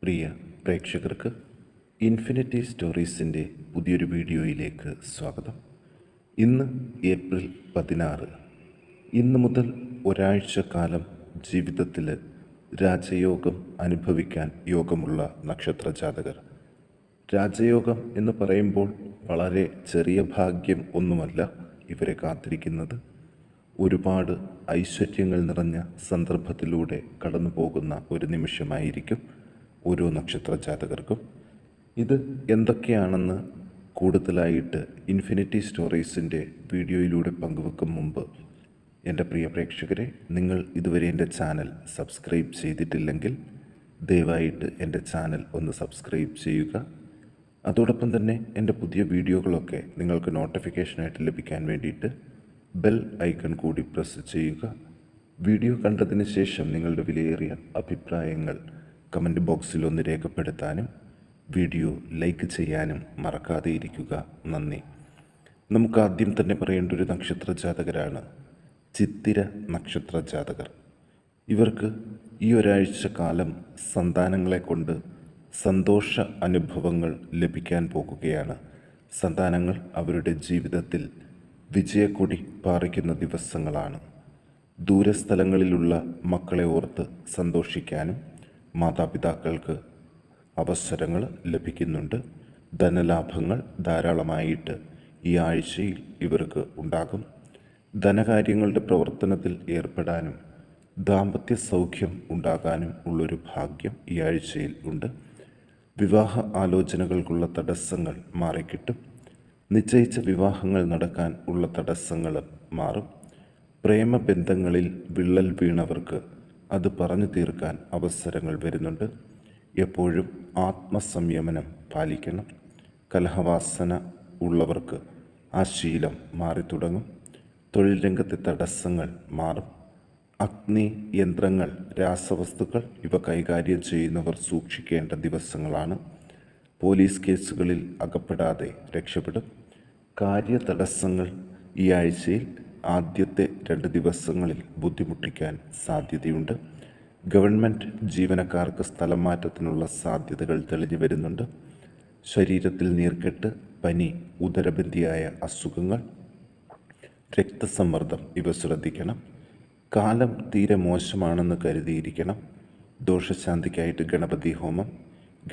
പ്രിയ പ്രേക്ഷകർക്ക് ഇൻഫിനിറ്റി സ്റ്റോറീസിൻ്റെ പുതിയൊരു വീഡിയോയിലേക്ക് സ്വാഗതം. ഇന്ന് ഏപ്രിൽ 16. ഇന്നു മുതൽ ഒരാഴ്ച കാലം ജീവിതത്തിൽ രാജയോഗം അനുഭവിക്കാൻ യോഗമുള്ള നക്ഷത്ര ജാതകർ. രാജയോഗം എന്ന് പറയുമ്പോൾ വളരെ ചെറിയ ഭാഗ്യം ഒന്നുമല്ല ഇവരെ കാത്തിരിക്കുന്നത്. ഒരുപാട് ഐശ്വര്യങ്ങൾ നിറഞ്ഞ സന്ദർഭത്തിലൂടെ കടന്നു പോകുന്ന ഒരു നിമിഷമായിരിക്കും ഓരോ നക്ഷത്ര ജാതകർക്കും. ഇത് എന്തൊക്കെയാണെന്ന് കൂടുതലായിട്ട് ഇൻഫിനിറ്റി സ്റ്റോറീസിൻ്റെ വീഡിയോയിലൂടെ പങ്കുവെക്കും മുമ്പ് എൻ്റെ പ്രിയ പ്രേക്ഷകരെ, നിങ്ങൾ ഇതുവരെ എൻ്റെ ചാനൽ സബ്സ്ക്രൈബ് ചെയ്തിട്ടില്ലെങ്കിൽ ദയവായിട്ട് എൻ്റെ ചാനൽ ഒന്ന് സബ്സ്ക്രൈബ് ചെയ്യുക. അതോടൊപ്പം തന്നെ എൻ്റെ പുതിയ വീഡിയോകളൊക്കെ നിങ്ങൾക്ക് നോട്ടിഫിക്കേഷനായിട്ട് ലഭിക്കാൻ വേണ്ടിയിട്ട് ബെൽ ഐക്കൺ കൂടി പ്രസ് ചെയ്യുക. വീഡിയോ കണ്ടതിന് ശേഷം നിങ്ങളുടെ വിലയേറിയ അഭിപ്രായങ്ങൾ കമൻറ്റ് ബോക്സിൽ ഒന്ന് രേഖപ്പെടുത്താനും വീഡിയോ ലൈക്ക് ചെയ്യാനും മറക്കാതെ ഇരിക്കുക. നന്ദി. നമുക്ക് ആദ്യം തന്നെ പറയേണ്ട ഒരു നക്ഷത്ര ജാതകരാണ് ചിത്തിര നക്ഷത്ര ജാതകർ. ഇവർക്ക് ഈ ഒരാഴ്ച കാലം സന്താനങ്ങളെ കൊണ്ട് സന്തോഷ അനുഭവങ്ങൾ ലഭിക്കാൻ പോകുകയാണ്. സന്താനങ്ങൾ അവരുടെ ജീവിതത്തിൽ വിജയക്കൊടി പാറിക്കുന്ന ദിവസങ്ങളാണ്. ദൂരസ്ഥലങ്ങളിലുള്ള മക്കളെ ഓർത്ത് സന്തോഷിക്കാനും മാതാപിതാക്കൾക്ക് അവസരങ്ങൾ ലഭിക്കുന്നുണ്ട്. ധനലാഭങ്ങൾ ധാരാളമായിട്ട് ഈ ആഴ്ചയിൽ ഇവർക്ക് ഉണ്ടാകും. ധനകാര്യങ്ങളുടെ പ്രവർത്തനത്തിൽ ഏർപ്പെടാനും ദാമ്പത്യ സൗഖ്യം ഉണ്ടാകാനും ഉള്ളൊരു ഭാഗ്യം ഈ ആഴ്ചയിൽ ഉണ്ട്. വിവാഹ ആലോചനകൾക്കുള്ള തടസ്സങ്ങൾ മാറിക്കിട്ടും. നിശ്ചയിച്ച വിവാഹങ്ങൾ നടക്കാൻ ഉള്ള തടസ്സങ്ങൾ മാറും. പ്രേമബന്ധങ്ങളിൽ വിള്ളൽ വീണവർക്ക് അത് പറഞ്ഞു തീർക്കാൻ അവസരങ്ങൾ വരുന്നുണ്ട്. എപ്പോഴും ആത്മസംയമനം പാലിക്കണം. കലഹവാസന ഉള്ളവർക്ക് ആ ശീലം മാറിത്തുടങ്ങും. തൊഴിൽ രംഗത്തെ തടസ്സങ്ങൾ മാറും. അഗ്നി യന്ത്രങ്ങൾ, രാസവസ്തുക്കൾ ഇവ കൈകാര്യം ചെയ്യുന്നവർ സൂക്ഷിക്കേണ്ട ദിവസങ്ങളാണ്. പോലീസ് കേസുകളിൽ അകപ്പെടാതെ രക്ഷപ്പെടും. കാര്യതടസ്സങ്ങൾ ഈ ആഴ്ചയിൽ ആദ്യത്തെ 2 ദിവസങ്ങളിൽ ബുദ്ധിമുട്ടിക്കാൻ സാധ്യതയുണ്ട്. ഗവൺമെൻറ് ജീവനക്കാർക്ക് സ്ഥലം മാറ്റത്തിനുള്ള സാധ്യതകൾ തെളിഞ്ഞു വരുന്നുണ്ട്. ശരീരത്തിൽ നീർക്കെട്ട്, പനി, ഉദരബന്ധിയായ അസുഖങ്ങൾ, രക്തസമ്മർദ്ദം ഇവ ശ്രദ്ധിക്കണം. കാലം തീരെ മോശമാണെന്ന് കരുതിയിരിക്കണം. ദോഷശാന്തിക്കായിട്ട് ഗണപതി ഹോമം,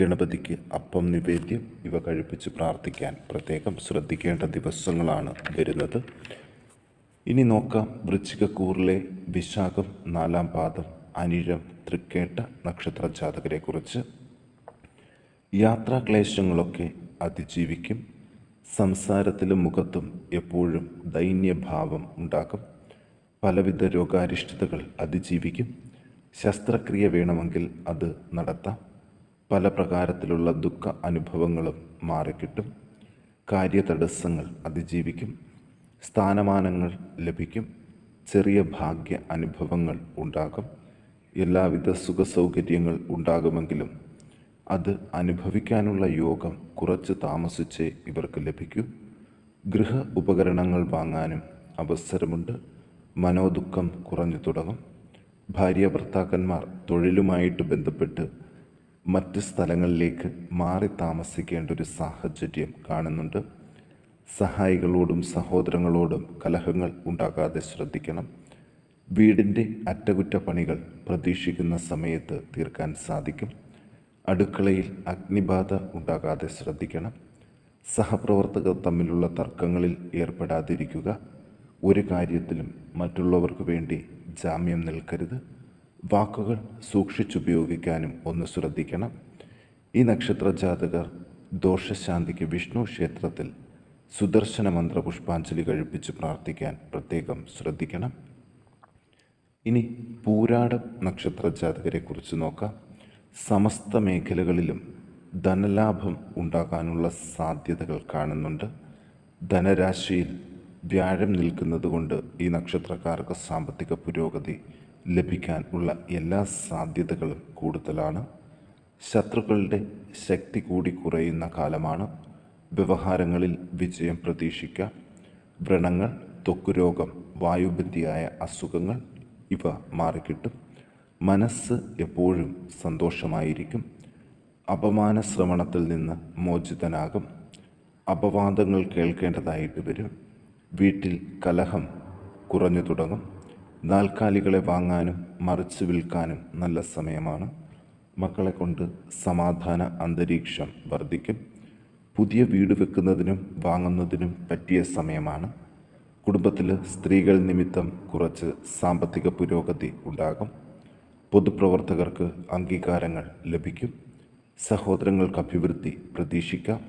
ഗണപതിക്ക് അപ്പം നിവേദ്യം ഇവ കഴിപ്പിച്ച് പ്രാർത്ഥിക്കാൻ പ്രത്യേകം ശ്രദ്ധിക്കേണ്ട ദിവസങ്ങളാണ് വരുന്നത്. ഇനി നോക്കാം വൃശ്ചികക്കൂറിലെ വിശാഖം 4-ാം പാദം, അനിഴം, തൃക്കേട്ട നക്ഷത്ര ജാതകരെക്കുറിച്ച്. യാത്രാക്ലേശങ്ങളൊക്കെ അതിജീവിക്കും. സംസാരത്തിലും മുഖത്തും എപ്പോഴും ദൈന്യഭാവം ഉണ്ടാകും. പലവിധ രോഗാരിഷ്ടതകൾ അതിജീവിക്കും. ശസ്ത്രക്രിയ വേണമെങ്കിൽ അത് നടത്താം. പല പ്രകാരത്തിലുള്ള ദുഃഖ അനുഭവങ്ങളും മാറിക്കിട്ടും. കാര്യതടസ്സങ്ങൾ അതിജീവിക്കും. സ്ഥാനമാനങ്ങൾ ലഭിക്കും. ചെറിയ ഭാഗ്യ അനുഭവങ്ങൾ ഉണ്ടാകും. എല്ലാവിധ സുഖസൗകര്യങ്ങൾ ഉണ്ടാകുമെങ്കിലും അത് അനുഭവിക്കാനുള്ള യോഗം കുറച്ച് താമസിച്ചേ ഇവർക്ക് ലഭിക്കൂ. ഗൃഹ ഉപകരണങ്ങൾ വാങ്ങാനും അവസരമുണ്ട്. മനോദുഃഖം കുറഞ്ഞു തുടങ്ങും. ഭാര്യ ഭർത്താക്കന്മാർ തൊഴിലുമായിട്ട് ബന്ധപ്പെട്ട് മറ്റ് സ്ഥലങ്ങളിലേക്ക് മാറി താമസിക്കേണ്ട ഒരു സാഹചര്യം കാണുന്നുണ്ട്. സഹായികളോടും സഹോദരങ്ങളോടും കലഹങ്ങൾ ഉണ്ടാകാതെ ശ്രദ്ധിക്കണം. വീടിൻ്റെ അറ്റകുറ്റപ്പണികൾ പ്രതീക്ഷിക്കുന്ന സമയത്ത് തീർക്കാൻ സാധിക്കും. അടുക്കളയിൽ അഗ്നിബാധ ഉണ്ടാകാതെ ശ്രദ്ധിക്കണം. സഹപ്രവർത്തകർ തമ്മിലുള്ള തർക്കങ്ങളിൽ ഏർപ്പെടാതിരിക്കുക. ഒരു കാര്യത്തിലും മറ്റുള്ളവർക്ക് വേണ്ടി ജാമ്യം നിൽക്കരുത്. വാക്കുകൾ സൂക്ഷിച്ചുപയോഗിക്കാനും ഒന്ന് ശ്രദ്ധിക്കണം. ഈ നക്ഷത്ര ജാതകർ ദോഷശാന്തിക്ക് വിഷ്ണു ക്ഷേത്രത്തിൽ സുദർശന മന്ത്ര പുഷ്പാഞ്ജലി കഴിപ്പിച്ച് പ്രാർത്ഥിക്കാൻ പ്രത്യേകം ശ്രദ്ധിക്കണം. ഇനി പൂരാടം നക്ഷത്ര ജാതകരെക്കുറിച്ച് നോക്കാം. സമസ്ത മേഖലകളിലും ധനലാഭം ഉണ്ടാകാനുള്ള സാധ്യതകൾ കാണുന്നുണ്ട്. ധനരാശിയിൽ വ്യാഴം നിൽക്കുന്നത് കൊണ്ട് ഈ നക്ഷത്രക്കാർക്ക് സാമ്പത്തിക പുരോഗതി ലഭിക്കാൻ ഉള്ള എല്ലാ സാധ്യതകളും കൂടുതലാണ്. ശത്രുക്കളുടെ ശക്തി കൂടി കുറയുന്ന കാലമാണ്. വ്യവഹാരങ്ങളിൽ വിജയം പ്രതീക്ഷിക്കാം. വ്രണങ്ങൾ, ത്വക്കുരോഗം, വായുബന്ധിയായ അസുഖങ്ങൾ ഇവ മാറിക്കിട്ടും. മനസ്സ് എപ്പോഴും സന്തോഷമായിരിക്കും. അപമാന ശ്രവണത്തിൽ നിന്ന് മോചിതനാകും. അപവാദങ്ങൾ കേൾക്കേണ്ടതായിട്ട് വരും. വീട്ടിൽ കലഹം കുറഞ്ഞു തുടങ്ങും. നാൽക്കാലികളെ വാങ്ങാനും മറിച്ച് വിൽക്കാനും നല്ല സമയമാണ്. മക്കളെ കൊണ്ട് സമാധാന അന്തരീക്ഷം വർദ്ധിക്കും. പുതിയ വീട് വെക്കുന്നതിനും വാങ്ങുന്നതിനും പറ്റിയ സമയമാണ്. കുടുംബത്തിൽ സ്ത്രീകൾ നിമിത്തം കുറച്ച് സാമ്പത്തിക പുരോഗതി ഉണ്ടാകും. പൊതുപ്രവർത്തകർക്ക് അംഗീകാരങ്ങൾ ലഭിക്കും. സഹോദരങ്ങൾക്ക് അഭിവൃദ്ധി പ്രതീക്ഷിക്കാം.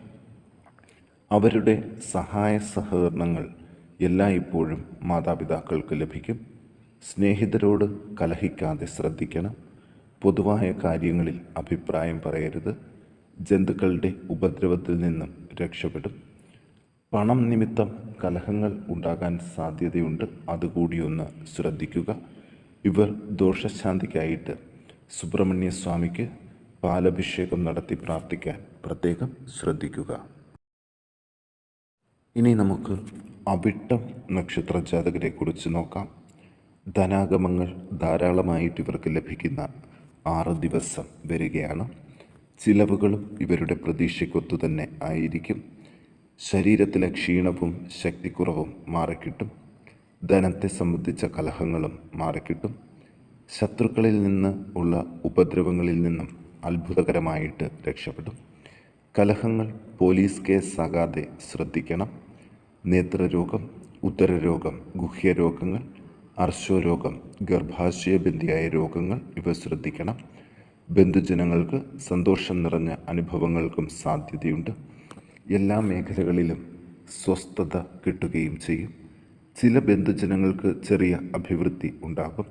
അവരുടെ സഹായ സഹകരണങ്ങൾ എല്ലായ്പ്പോഴും മാതാപിതാക്കൾക്ക് ലഭിക്കും. സ്നേഹിതരോട് കലഹിക്കാതെ ശ്രദ്ധിക്കണം. പൊതുവായ കാര്യങ്ങളിൽ അഭിപ്രായം പറയരുത്. ജന്തുക്കളുടെ ഉപദ്രവത്തിൽ നിന്നും രക്ഷപ്പെടും. പണം നിമിത്തം കലഹങ്ങൾ ഉണ്ടാകാൻ സാധ്യതയുണ്ട്. അതുകൂടി ഒന്ന് ശ്രദ്ധിക്കുക. ഇവർ ദോഷശാന്തിക്കായിട്ട് സുബ്രഹ്മണ്യ സ്വാമിക്ക് പാലഭിഷേകം നടത്തി പ്രാർത്ഥിക്കാൻ പ്രത്യേകം ശ്രദ്ധിക്കുക. ഇനി നമുക്ക് അവിട്ടം നക്ഷത്ര ജാതകരെ കുറിച്ച് നോക്കാം. ധനാഗമങ്ങൾ ധാരാളമായിട്ട് ഇവർക്ക് ലഭിക്കുന്ന 6 ദിവസം വരികയാണ്. ചിലവുകളും ഇവരുടെ പ്രതീക്ഷയ്ക്കൊത്തു തന്നെ ആയിരിക്കും. ശരീരത്തിലെ ക്ഷീണവും ശക്തിക്കുറവും മാറിക്കിട്ടും. ധനത്തെ സംബന്ധിച്ച കലഹങ്ങളും മാറിക്കിട്ടും. ശത്രുക്കളിൽ നിന്ന് ഉള്ള ഉപദ്രവങ്ങളിൽ നിന്നും അത്ഭുതകരമായിട്ട് രക്ഷപ്പെടും. കലഹങ്ങൾ പോലീസ് കേസാകാതെ ശ്രദ്ധിക്കണം. നേത്രരോഗം, ഉദരരോഗം, ഗുഹ്യരോഗങ്ങൾ, അർശോരോഗം, ഗർഭാശയബന്ധിയായ രോഗങ്ങൾ ഇവ ശ്രദ്ധിക്കണം. ബന്ധുജനങ്ങൾക്ക് സന്തോഷം നിറഞ്ഞ അനുഭവങ്ങൾക്കും സാധ്യതയുണ്ട്. എല്ലാ മേഖലകളിലും സ്വസ്ഥത കിട്ടുകയും ചെയ്യും. ചില ബന്ധുജനങ്ങൾക്ക് ചെറിയ അഭിവൃദ്ധി ഉണ്ടാകും.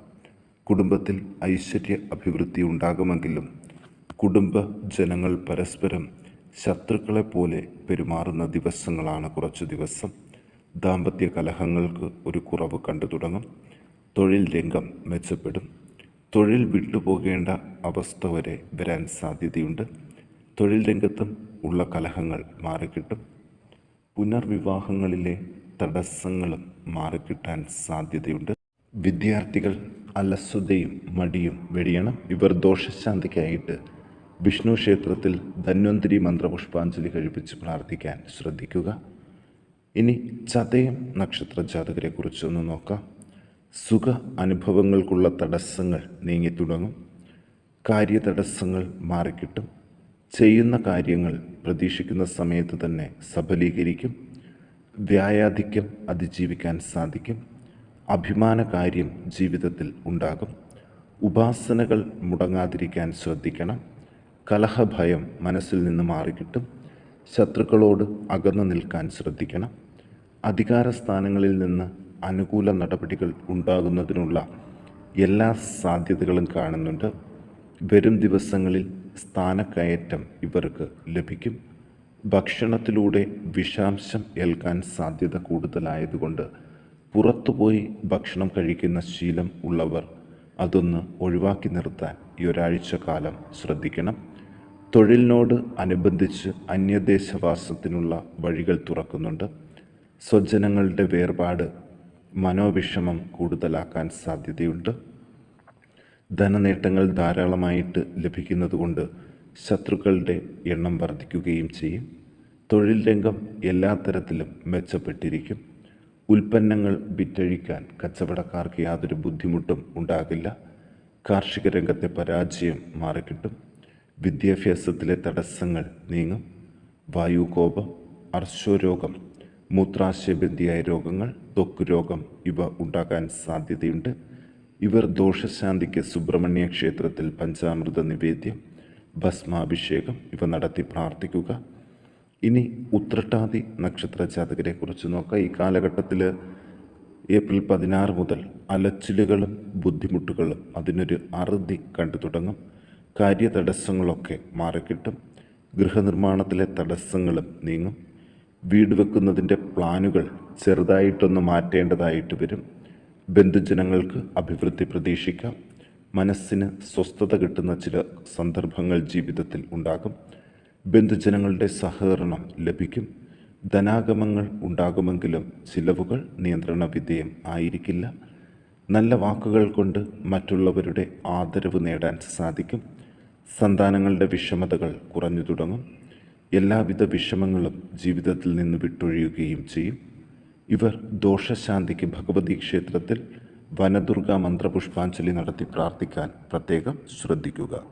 കുടുംബത്തിൽ ഐശ്വര്യ അഭിവൃദ്ധി ഉണ്ടാകുമെങ്കിലും കുടുംബജനങ്ങൾ പരസ്പരം ശത്രുക്കളെ പോലെ പെരുമാറുന്ന ദിവസങ്ങളാണ് കുറച്ചു ദിവസം. ദാമ്പത്യ കലഹങ്ങൾക്ക് ഒരു കുറവ് കണ്ടു തുടങ്ങും. തൊഴിൽ രംഗം മെച്ചപ്പെടും. തൊഴിൽ വിട്ടുപോകേണ്ട അവസ്ഥ വരെ വരാൻ സാധ്യതയുണ്ട്. തൊഴിൽ രംഗത്തും ഉള്ള കലഹങ്ങൾ മാറിക്കിട്ടും. പുനർവിവാഹങ്ങളിലെ തടസ്സങ്ങളും മാറിക്കിട്ടാൻ സാധ്യതയുണ്ട്. വിദ്യാർത്ഥികൾ അലസതയും മടിയും വെടിയണം. ഇവർ ദോഷശാന്തിക്കായിട്ട് വിഷ്ണു ക്ഷേത്രത്തിൽ ധന്വന്തരി മന്ത്രപുഷ്പാഞ്ജലി കഴിപ്പിച്ച് പ്രാർത്ഥിക്കാൻ ശ്രദ്ധിക്കുക. ഇനി ചതയം നക്ഷത്ര ജാതകരെ കുറിച്ചൊന്ന് നോക്കാം. സുഖ അനുഭവങ്ങൾക്കുള്ള തടസ്സങ്ങൾ നീങ്ങിത്തുടങ്ങും. കാര്യതടസ്സങ്ങൾ മാറിക്കിട്ടും. ചെയ്യുന്ന കാര്യങ്ങൾ പ്രതീക്ഷിക്കുന്ന സമയത്ത് തന്നെ സഫലീകരിക്കും. വ്യായാധിക്യം അതിജീവിക്കാൻ സാധിക്കും. അഭിമാന കാര്യം ജീവിതത്തിൽ ഉണ്ടാകും. ഉപാസനകൾ മുടങ്ങാതിരിക്കാൻ ശ്രദ്ധിക്കണം. കലഹഭയം മനസ്സിൽ നിന്ന് മാറിക്കിട്ടും. ശത്രുക്കളോട് അകന്നു നിൽക്കാൻ ശ്രദ്ധിക്കണം. അധികാര സ്ഥാനങ്ങളിൽ നിന്ന് അനുകൂല നടപടികൾ ഉണ്ടാകുന്നതിനുള്ള എല്ലാ സാധ്യതകളും കാണുന്നുണ്ട്. വരും ദിവസങ്ങളിൽ സ്ഥാനക്കയറ്റം ഇവർക്ക് ലഭിക്കും. ഭക്ഷണത്തിലൂടെ വിഷാംശം ഏൽക്കാൻ സാധ്യത കൂടുതലായതുകൊണ്ട് പുറത്തുപോയി ഭക്ഷണം കഴിക്കുന്ന ശീലം ഉള്ളവർ അതൊന്ന് ഒഴിവാക്കി നിർത്താൻ ഈ ഒരാഴ്ച കാലം ശ്രദ്ധിക്കണം. തൊഴിലിനോട് അനുബന്ധിച്ച് അന്യദേശവാസത്തിനുള്ള വഴികൾ തുറക്കുന്നുണ്ട്. സ്വജനങ്ങളുടെ വേർപാട് മനോവിഷമം കൂടുതലാക്കാൻ സാധ്യതയുണ്ട്. ധനനേട്ടങ്ങൾ ധാരാളമായിട്ട് ലഭിക്കുന്നതുകൊണ്ട് ശത്രുക്കളുടെ എണ്ണം വർദ്ധിക്കുകയും ചെയ്യും. തൊഴിൽ രംഗം എല്ലാ തരത്തിലും മെച്ചപ്പെട്ടിരിക്കും. ഉൽപ്പന്നങ്ങൾ വിറ്റഴിക്കാൻ കച്ചവടക്കാർക്ക് യാതൊരു ബുദ്ധിമുട്ടും ഉണ്ടാകില്ല. കാർഷിക രംഗത്തെ പരാജയം മാറിക്കിട്ടും. വിദ്യാഭ്യാസത്തിലെ തടസ്സങ്ങൾ നീങ്ങും. വായുകോപം, അർശോരോഗം, മൂത്രാശയബന്ധിയായ രോഗങ്ങൾ, ത്വക്ക് രോഗം ഇവ ഉണ്ടാകാൻ സാധ്യതയുണ്ട്. ഇവർ ദോഷശാന്തിക്ക് സുബ്രഹ്മണ്യ ക്ഷേത്രത്തിൽ പഞ്ചാമൃത നിവേദ്യം, ഭസ്മാഭിഷേകം ഇവ നടത്തി പ്രാർത്ഥിക്കുക. ഇനി ഉത്രട്ടാതി നക്ഷത്ര ജാതകരെ കുറിച്ച് നോക്കാം. ഈ കാലഘട്ടത്തിൽ ഏപ്രിൽ 16 മുതൽ അലച്ചിലുകളും ബുദ്ധിമുട്ടുകളും അതിനൊരു അറുതി കണ്ടു തുടങ്ങും. കാര്യതടസ്സങ്ങളൊക്കെ മാറിക്കിട്ടും. ഗൃഹനിർമ്മാണത്തിലെ തടസ്സങ്ങളും നീങ്ങും. വീട് വെക്കുന്നതിൻ്റെ പ്ലാനുകൾ ചെറുതായിട്ടൊന്ന് മാറ്റേണ്ടതായിട്ട് വരും. ബന്ധുജനങ്ങൾക്ക് അഭിവൃദ്ധി പ്രതീക്ഷിക്കാം. മനസ്സിന് സ്വസ്ഥത കിട്ടുന്ന ചില സന്ദർഭങ്ങൾ ജീവിതത്തിൽ ഉണ്ടാകും. ബന്ധുജനങ്ങളുടെ സഹകരണം ലഭിക്കും. ധനാഗമങ്ങൾ ഉണ്ടാകുമെങ്കിലും ചിലവുകൾ നിയന്ത്രണ വിധേയം ആയിരിക്കില്ല. നല്ല വാക്കുകൾ കൊണ്ട് മറ്റുള്ളവരുടെ ആദരവ് നേടാൻ സാധിക്കും. സന്താനങ്ങളുടെ വിഷമതകൾ കുറഞ്ഞു തുടങ്ങും. എല്ലാവിധ വിഷമങ്ങളും ജീവിതത്തിൽ നിന്ന് വിട്ടൊഴിയുകയും ചെയ്യും. ഇവർ ദോഷശാന്തിക്ക് ഭഗവതി ക്ഷേത്രത്തിൽ വനദുർഗ മന്ത്രപുഷ്പാഞ്ജലി നടത്തി പ്രാർത്ഥിക്കാൻ പ്രത്യേകം ശ്രദ്ധിക്കുക.